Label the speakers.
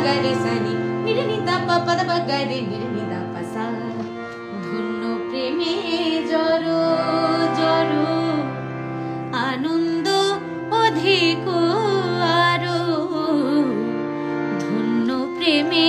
Speaker 1: গারে সানি নিরে নিদা পা পদ পা গারে নিরে নিদা পা সা ধন্য প্রেমে জড়ো জড়ো আনন্দ অধিক আরো ধন্য প্রেমে